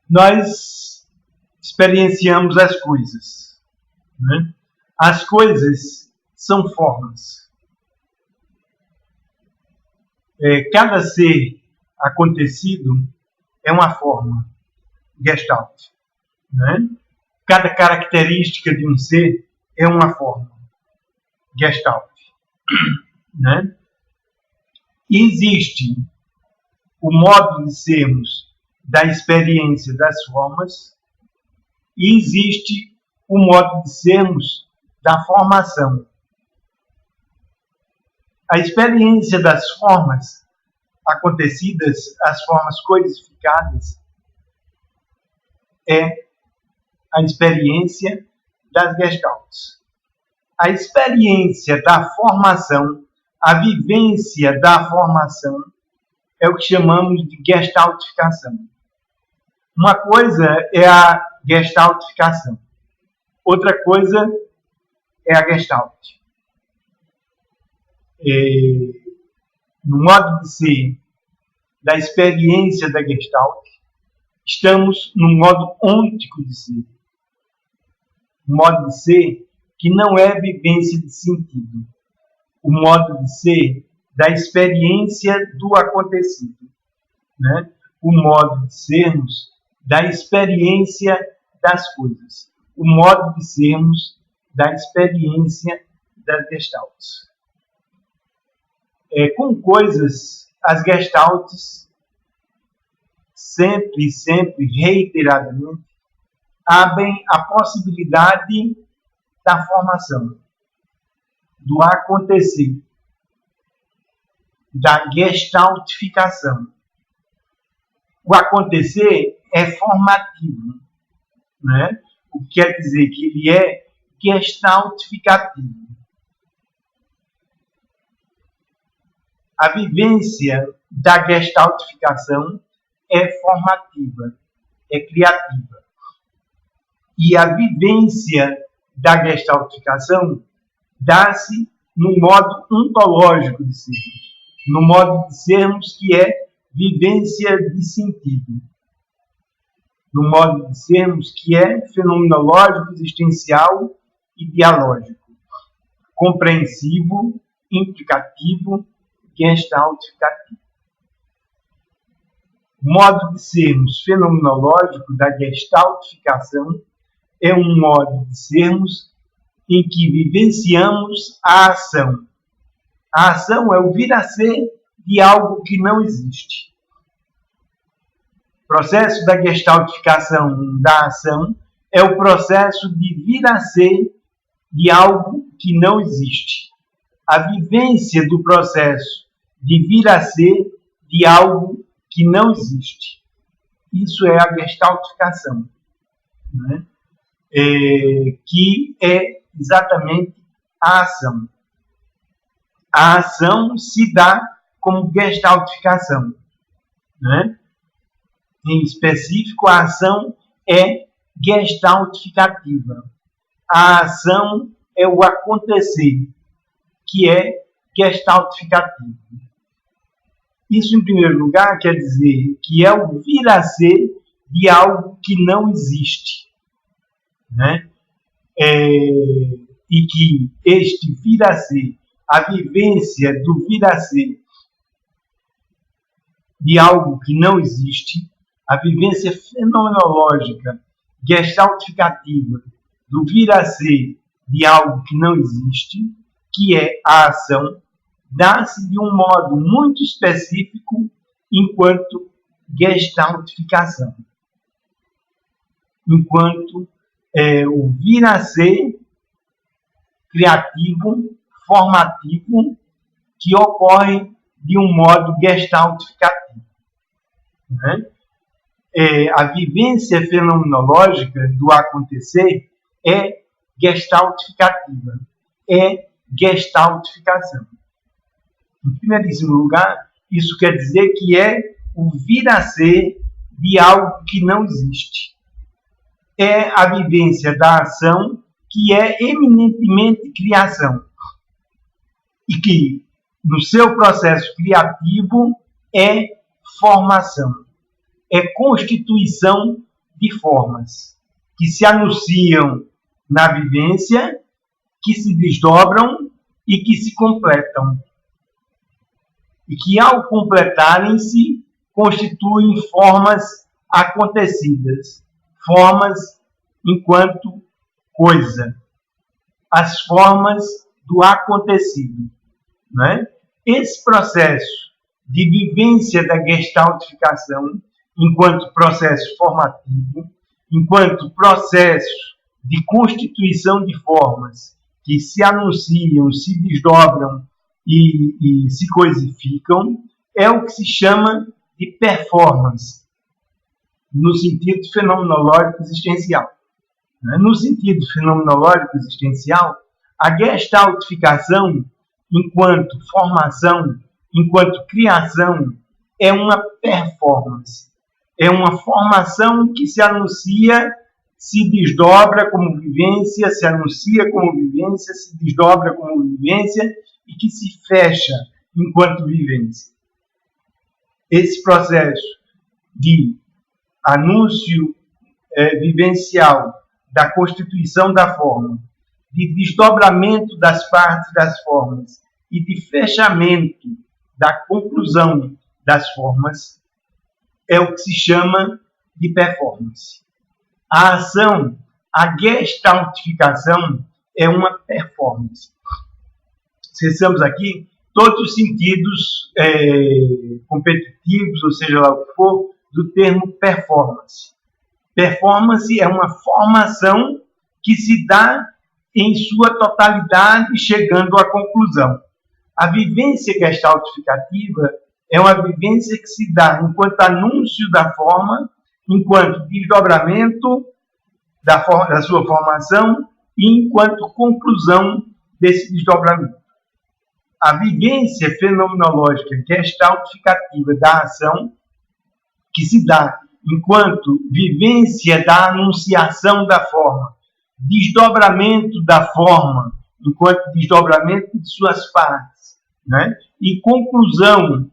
nós experienciamos as coisas, né? As coisas são formas. Cada ser acontecido é uma forma, Gestalt, né? Cada característica de um ser é uma forma, Gestalt, né? Existe o modo de sermos da experiência das formas e existe o modo de sermos da formação. A experiência das formas acontecidas, as formas codificadas, é a experiência das gestalts. A experiência da formação, a vivência da formação, é o que chamamos de gestaltificação. Uma coisa é a gestaltificação, outra coisa é a gestalt. No modo de ser da experiência da gestalt, estamos no modo ôntico de ser. O modo de ser que não é vivência de sentido. O modo de ser da experiência do acontecido, né? O modo de sermos da experiência das coisas. O modo de sermos da experiência das gestalts. Com coisas, as gestalts sempre, reiteradamente, abrem a possibilidade da formação, do acontecer, da gestaltificação. O acontecer é formativo, né? O que quer dizer que ele é gestaltificativo. A vivência da gestaltificação é formativa, é criativa. E a vivência da gestaltificação dá-se no modo ontológico de sermos, no modo de sermos que é vivência de sentido, no modo de sermos que é fenomenológico, existencial e dialógico, compreensivo, implicativo, gestaltificativo. O modo de sermos fenomenológico da gestaltificação é um modo de sermos em que vivenciamos a ação. A ação é o vir a ser de algo que não existe. O processo da gestaltificação da ação é o processo de vir a ser de algo que não existe. A vivência do processo de vir a ser de algo que não existe. Isso é a gestaltificação, né? Que é exatamente a ação. A ação se dá como gestaltificação, né? Em específico, a ação é gestaltificativa. A ação é o acontecer, que é gestaltificativo. Isso, em primeiro lugar, quer dizer que é o vir a ser de algo que não existe, né? E que este vir a ser, a vivência do vir a ser de algo que não existe, a vivência fenomenológica, gestaltificativa do vir a ser de algo que não existe, que é a ação, dá-se de um modo muito específico enquanto gestaltificação. Enquanto o vir a ser criativo, formativo, que ocorre de um modo gestaltificativo, né? A vivência fenomenológica do acontecer é gestaltificativa, é gestaltificação. Em primeiríssimo lugar, isso quer dizer que é o vir a ser de algo que não existe. É a vivência da ação que é eminentemente criação e que, no seu processo criativo, é formação, é constituição de formas que se anunciam na vivência, que se desdobram e que se completam. E que, ao completarem-se, constituem formas acontecidas, formas enquanto coisa, as formas do acontecido. Não é? Esse processo de vivência da gestaltificação, enquanto processo formativo, enquanto processo de constituição de formas que se anunciam, se desdobram e se coisificam, é o que se chama de performance, no sentido fenomenológico existencial. No sentido fenomenológico existencial, a gestaltificação, enquanto formação, enquanto criação, é uma performance. É uma formação que se anuncia, se desdobra como vivência, se anuncia como vivência, se desdobra como vivência e que se fecha enquanto vivência. Esse processo de anúncio vivencial da constituição da forma, de desdobramento das partes das formas e de fechamento da conclusão das formas, é o que se chama de performance. A ação, a gestaltificação, é uma performance. Cessamos aqui todos os sentidos competitivos, ou seja lá o que for, do termo performance. Performance é uma formação que se dá em sua totalidade, chegando à conclusão. A vivência gestaltificativa é uma vivência que se dá enquanto anúncio da forma, enquanto desdobramento da sua formação e enquanto conclusão desse desdobramento. A vivência fenomenológica gestaltificativa da ação, que se dá enquanto vivência da anunciação da forma, desdobramento da forma, enquanto desdobramento de suas partes, né? E conclusão,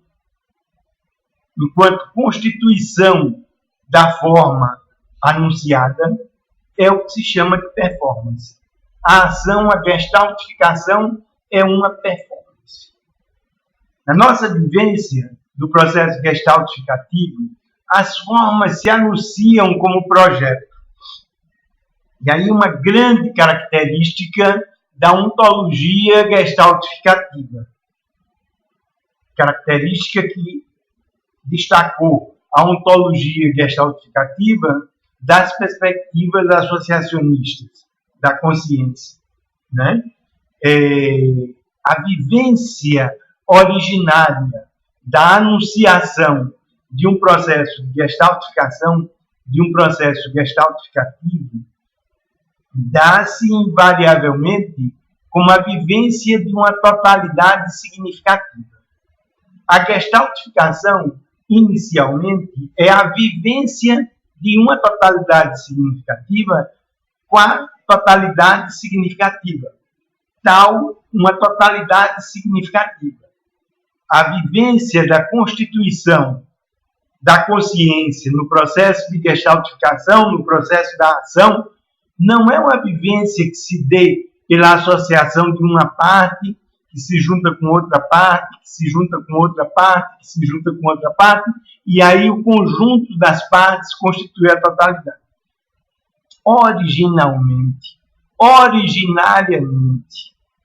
enquanto constituição da forma anunciada, é o que se chama de performance. A ação, a gestaltificação, é uma performance. Na nossa vivência do processo gestaltificativo, as formas se anunciam como projeto. E aí uma grande característica da ontologia gestaltificativa. Característica que destacou a ontologia gestaltificativa das perspectivas associacionistas da consciência, né? A vivência originária da anunciação de um processo de gestaltificação, de um processo gestaltificativo, dá-se invariavelmente como a vivência de uma totalidade significativa. A gestaltificação, inicialmente, é a vivência de uma totalidade significativa com a totalidade significativa. Tal, uma totalidade significativa. A vivência da constituição da consciência no processo de gestaltificação, no processo da ação, não é uma vivência que se dê pela associação de uma parte que se junta com outra parte, que se junta com outra parte, que se junta com outra parte, e aí o conjunto das partes constitui a totalidade. Originariamente,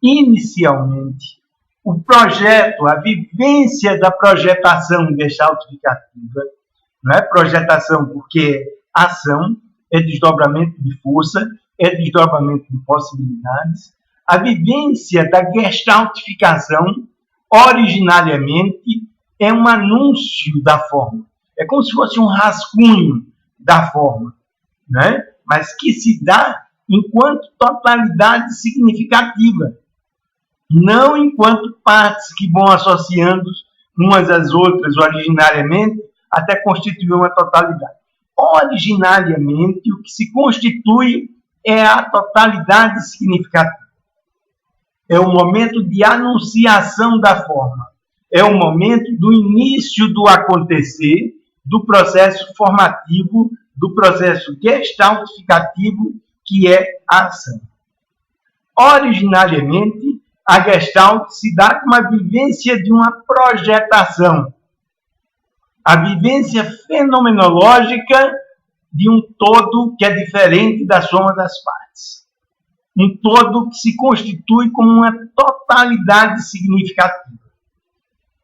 inicialmente, o projeto, a vivência da projetação gestaltificativa, não é projetação porque ação é desdobramento de força, é desdobramento de possibilidades. A vivência da gestaltificação, originariamente, é um anúncio da forma. É como se fosse um rascunho da forma, né? Mas que se dá enquanto totalidade significativa, não enquanto partes que vão associando umas às outras originariamente até constituir uma totalidade. Originariamente, o que se constitui é a totalidade significativa. É o momento de anunciação da forma. É o momento do início do acontecer do processo formativo do processo gestaltificativo, que é a ação. Originariamente, a Gestalt se dá como a vivência de uma projetação, a vivência fenomenológica de um todo que é diferente da soma das partes. Um todo que se constitui como uma totalidade significativa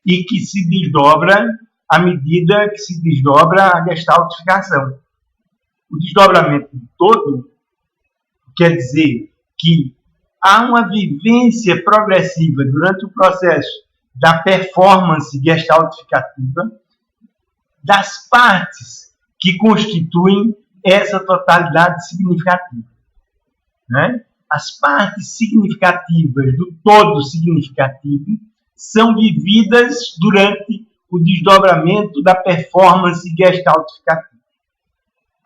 e que se desdobra à medida que se desdobra a gestaltificação. O desdobramento do todo quer dizer que há uma vivência progressiva durante o processo da performance gestaltificativa das partes que constituem essa totalidade significativa, né? As partes significativas do todo significativo são vividas durante o desdobramento da performance gestaltificativa.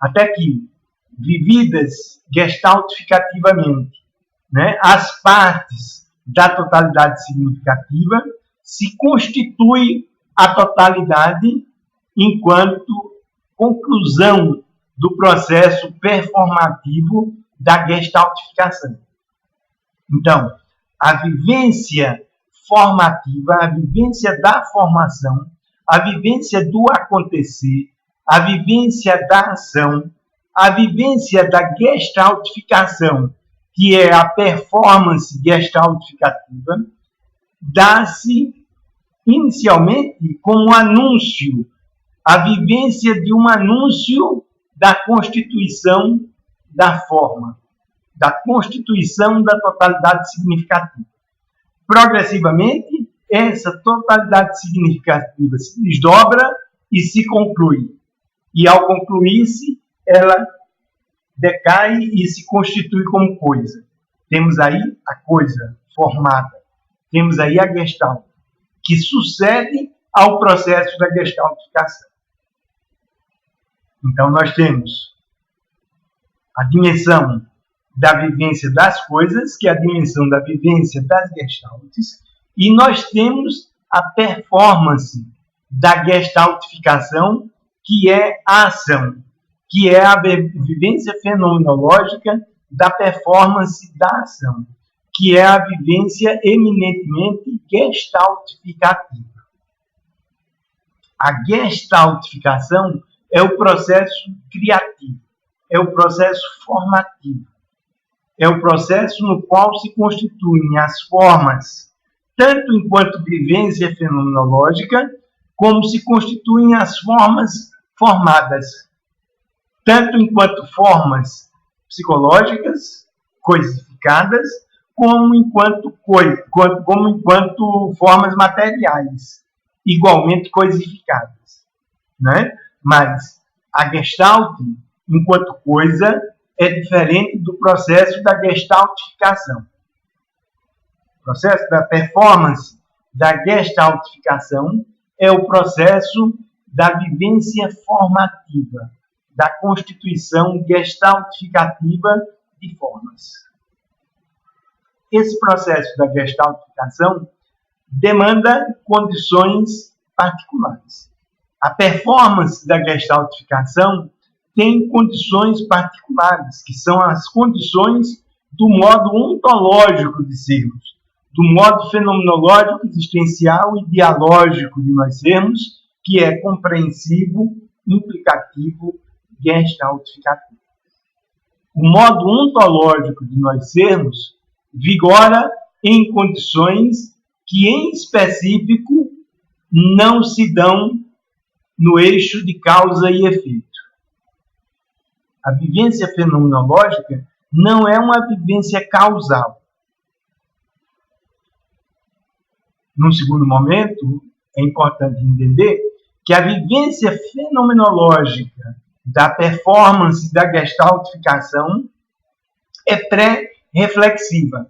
Até que, vividas gestaltificativamente, né, as partes da totalidade significativa se constitui a totalidade enquanto conclusão do processo performativo da gestaltificação. Então, a vivência formativa, a vivência da formação, a vivência do acontecer, a vivência da ação, a vivência da gestaltificação, que é a performance gestaltificativa, dá-se inicialmente como um anúncio, a vivência de um anúncio da constituição da forma, da constituição da totalidade significativa. Progressivamente, essa totalidade significativa se desdobra e se conclui. E, ao concluir-se, ela decai e se constitui como coisa. Temos aí a coisa formada. Temos aí a Gestalt, que sucede ao processo da gestaltificação. Então, nós temos a dimensão da vivência das coisas, que é a dimensão da vivência das gestaltes, e nós temos a performance da gestaltificação, que é a ação, que é a vivência fenomenológica da performance da ação, que é a vivência eminentemente gestaltificativa. A gestaltificação é o processo criativo, é o processo formativo, é o processo no qual se constituem as formas, tanto enquanto vivência fenomenológica, como se constituem as formas formadas, tanto enquanto formas psicológicas, coisificadas, como enquanto formas materiais, igualmente coisificadas, né? Mas a Gestalt, enquanto coisa, é diferente do processo da gestaltificação. O processo da performance da gestaltificação é o processo da vivência formativa, da constituição gestaltificativa de formas. Esse processo da gestaltificação demanda condições particulares. A performance da gestaltificação tem condições particulares, que são as condições do modo ontológico de sermos, do modo fenomenológico, existencial e dialógico de nós sermos, que é compreensivo, implicativo, gestaltificativo. O modo ontológico de nós sermos vigora em condições que, em específico, não se dão no eixo de causa e efeito. A vivência fenomenológica não é uma vivência causal. Num segundo momento, é importante entender que a vivência fenomenológica da performance da gestaltificação é pré-reflexiva,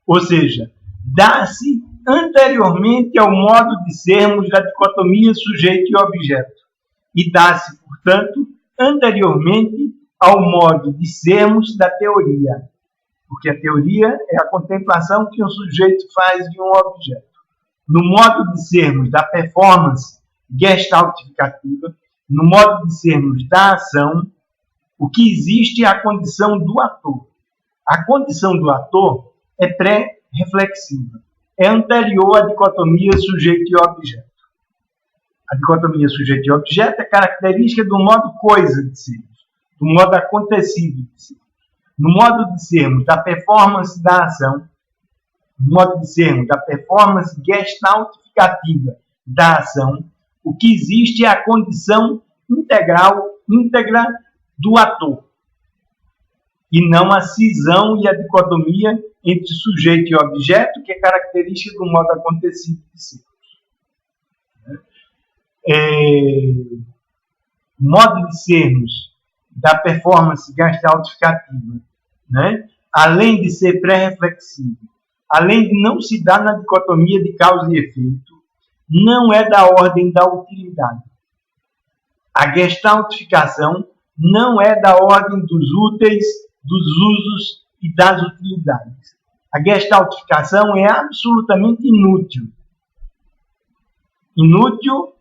ou seja, dá-se anteriormente ao modo de sermos da dicotomia sujeito e objeto, e dá-se, portanto, anteriormente ao modo de sermos da teoria, porque a teoria é a contemplação que um sujeito faz de um objeto. No modo de sermos da performance gestaltificativa, no modo de sermos da ação, O que existe é a condição do ator. A condição do ator é pré-reflexiva. É anterior à dicotomia sujeito e objeto. A dicotomia sujeito e objeto é característica do modo coisa de sermos, do modo acontecido de sermos. No modo de sermos da performance da ação, no modo de sermos da performance gestaltificativa da ação, o que existe é a condição íntegra do ator, e não a cisão e a dicotomia entre sujeito e objeto, que é característica do modo acontecido de sermos. Modo de sermos da performance gestaltificativa, né? Além de ser pré-reflexivo, além de não se dar na dicotomia de causa e efeito, não é da ordem da utilidade. A gestaltificação não é da ordem dos úteis, dos usos e das utilidades. A gestaltificação é absolutamente inútil. Inútil,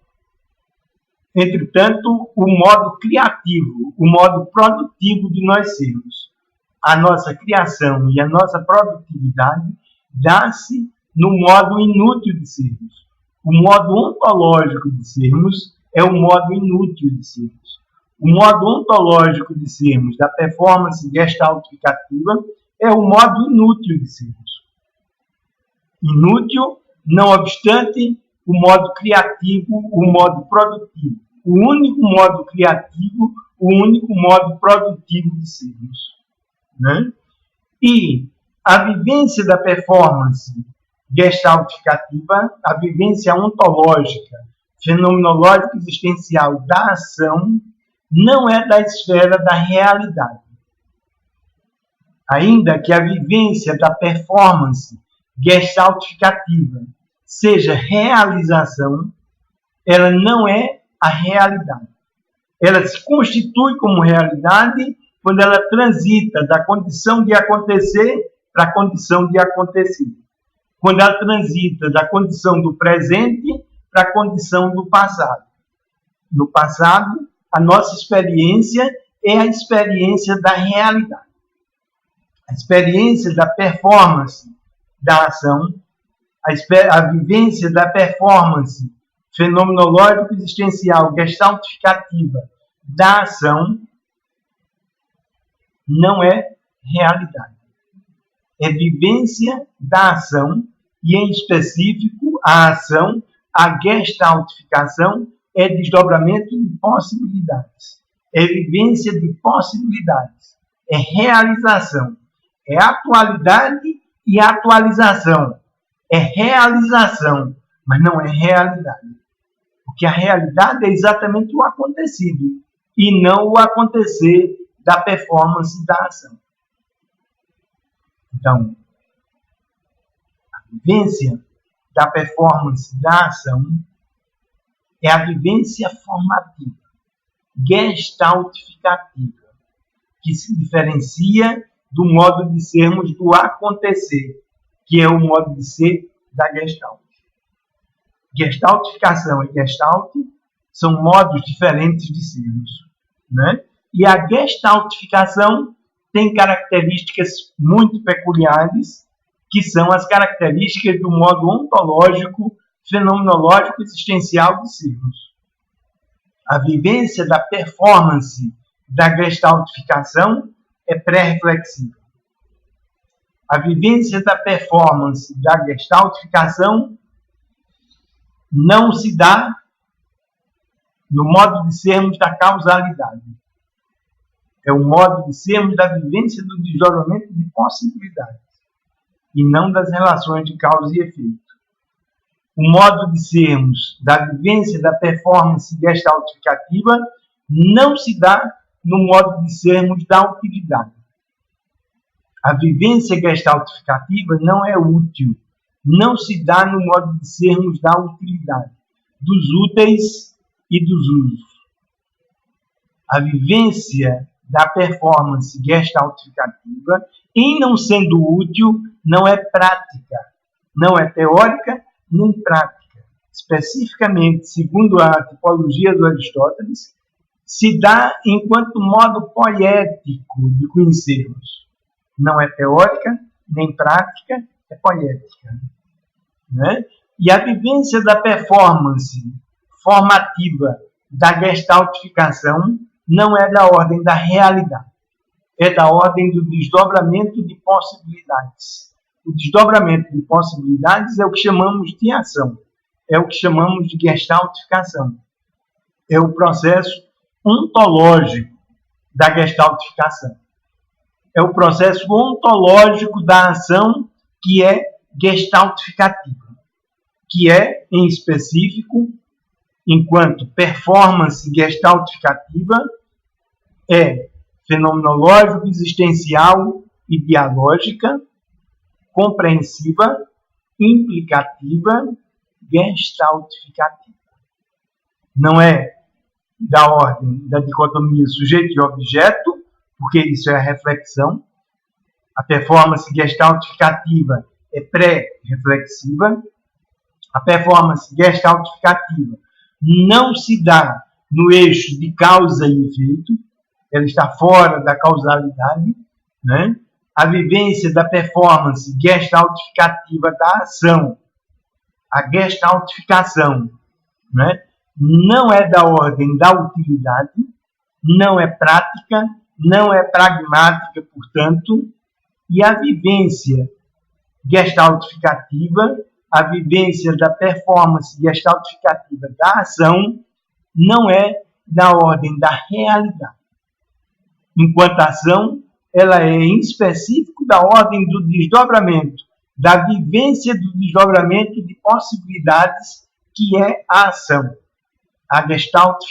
entretanto, o modo criativo, o modo produtivo de nós sermos. A nossa criação e a nossa produtividade dá-se no modo inútil de sermos. O modo ontológico de sermos é o modo inútil de sermos. O modo ontológico de sermos da performance gestaltificativa é o modo inútil de sermos. Inútil, não obstante, o modo criativo, o modo produtivo. O único modo criativo, o único modo produtivo de sermos. Né? E a vivência da performance gestaltificativa, a vivência ontológica, fenomenológica existencial da ação, não é da esfera da realidade. Ainda que a vivência da performance gestaltificativa seja realização, ela não é a realidade. Ela se constitui como realidade quando ela transita da condição de acontecer para a condição de acontecer. Quando ela transita da condição do presente para a condição do passado. No passado, a nossa experiência é a experiência da realidade. A experiência da performance da ação, a vivência da performance fenomenológico-existencial gestaltificativa da ação não é realidade. É vivência da ação e, em específico, a ação, a gestaltificação, é desdobramento de possibilidades. É vivência de possibilidades. É realização. É atualidade e atualização. É realização, mas não é realidade. Porque a realidade é exatamente o acontecido e não o acontecer da performance da ação. Então, a vivência da performance da ação é a vivência formativa, gestaltificativa, que se diferencia do modo de sermos do acontecer, que é o modo de ser da Gestalt. Gestaltificação e Gestalt são modos diferentes de sermos, né? E a gestaltificação tem características muito peculiares, que são as características do modo ontológico, fenomenológico existencial de sermos. A vivência da performance da gestaltificação é pré-reflexiva. A vivência da performance da gestaltificação não se dá no modo de sermos da causalidade. É o modo de sermos da vivência do desdobramento de possibilidades e não das relações de causa e efeito. O modo de sermos da vivência da performance gestaltificativa não se dá no modo de sermos da utilidade. A vivência gestaltificativa não é útil, não se dá no modo de sermos da utilidade, dos úteis e dos usos. A vivência da performance gestaltificativa, em não sendo útil, não é prática, não é teórica nem prática. Especificamente, segundo a tipologia do Aristóteles, se dá enquanto modo poético de conhecermos. Não é teórica, nem prática, é poética. Né? E a vivência da performance formativa da gestaltificação não é da ordem da realidade, é da ordem do desdobramento de possibilidades. O desdobramento de possibilidades é o que chamamos de ação, é o que chamamos de gestaltificação. É o processo ontológico da gestaltificação. É o processo ontológico da ação que é gestaltificativa, que é, em específico, enquanto performance gestaltificativa, é fenomenológico, existencial e dialógica, compreensiva, implicativa, gestaltificativa. Não é da ordem da dicotomia sujeito e objeto, porque isso é a reflexão. A performance gestaltificativa é pré-reflexiva. A performance gestaltificativa não se dá no eixo de causa e efeito, ela está fora da causalidade, né? A vivência da performance gestaltificativa da ação, a gestaltificação, né? Não é da ordem da utilidade, não é prática, não é pragmática, portanto, e a vivência gestaltificativa, a vivência da performance gestaltificativa da ação, não é da ordem da realidade. Enquanto ação, ela é em específico da ordem do desdobramento, da vivência do desdobramento de possibilidades, que é a ação. A gestaltificação